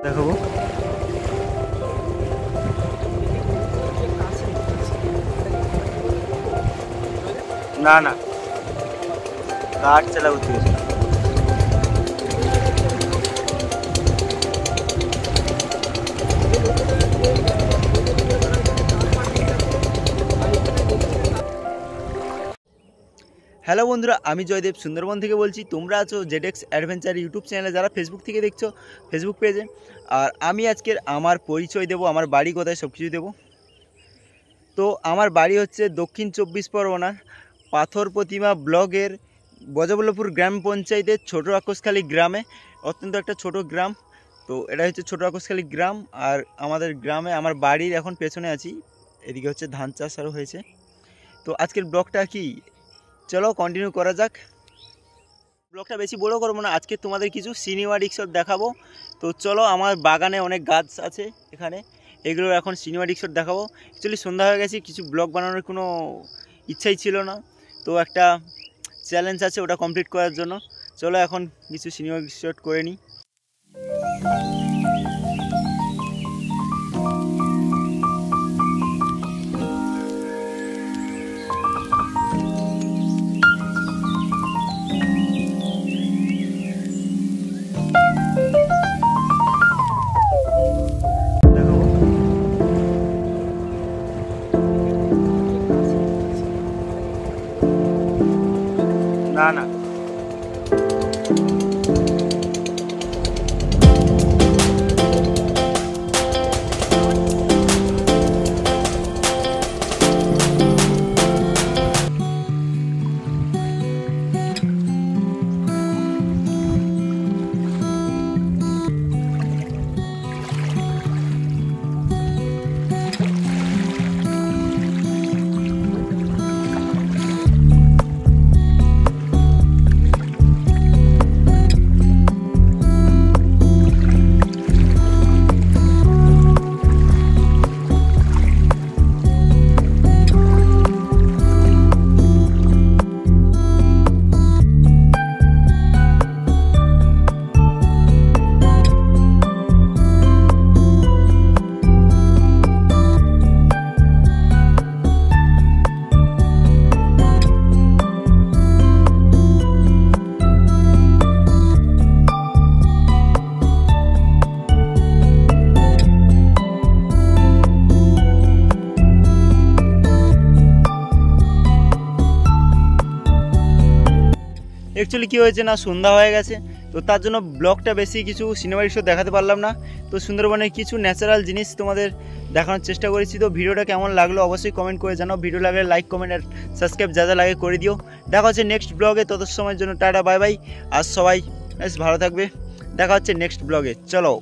দেখাবো। না না, কাঠ চালা করতে গেছে। হ্যালো বন্ধুরা, আমি জয়দেব সুন্দরবন থেকে বলছি। তোমরা আছো জেডএক্স অ্যাডভেঞ্চার ইউটিউব চ্যানেলে, যারা ফেসবুক থেকে দেখছো ফেসবুক পেজে। আর আমি আজকের আমার পরিচয় দেবো, আমার বাড়ি কোথায় সব কিছু দেবো। তো আমার বাড়ি হচ্ছে দক্ষিণ 24 পরগনার পাথর প্রতিমা ব্লকের বজবল্লভপুর গ্রাম পঞ্চায়েতের ছোট রাক্ষসখালী গ্রামে। অত্যন্ত একটা ছোট গ্রাম। তো এটা হচ্ছে ছোট রাক্ষসখালী গ্রাম। আর আমাদের গ্রামে আমার বাড়ির এখন পেছনে আছি, এদিকে হচ্ছে ধান চাষ আরও হয়েছে। তো আজকের ব্লগটা কি, চলো কন্টিনিউ করা যাক। ব্লগটা বেশি বড় করবো না, আজকে তোমাদের কিছু সিনেমাটিক শট দেখাবো। তো চলো, আমার বাগানে অনেক গাছ আছে এখানে, এগুলোর এখন সিনেমাটিক শট দেখাবো। অ্যাকচুয়ালি সন্ধ্যা হয়ে গেছে, কিছু ব্লগ বানানোর কোনো ইচ্ছাই ছিল না। তো একটা চ্যালেঞ্জ আছে, ওটা কমপ্লিট করার জন্য চলো এখন কিছু সিনেমাটিক শট করে নিই। না না, অ্যাকচুয়ালি কী হয়েছে না, সন্ধ্যা হয়ে গেছে। তো তার জন্য ব্লগটা বেশি কিছু সিনেমাটিক শো দেখাতে পারলাম না। তো সুন্দরবনের কিছু ন্যাচারাল জিনিস তোমাদের দেখানোর চেষ্টা করেছি। তো ভিডিওটা কেমন লাগলো অবশ্যই কমেন্ট করে জানাও। ভিডিও লাগলে লাইক কমেন্ট আর সাবস্ক্রাইব যা যা লাগে করে দিও। দেখা হচ্ছে নেক্সট ব্লগে, তত সময়ের জন্য টাটা বাই বাই। আর সবাই বেশ ভালো থাকবে, দেখা হচ্ছে নেক্সট ব্লগে, চলো।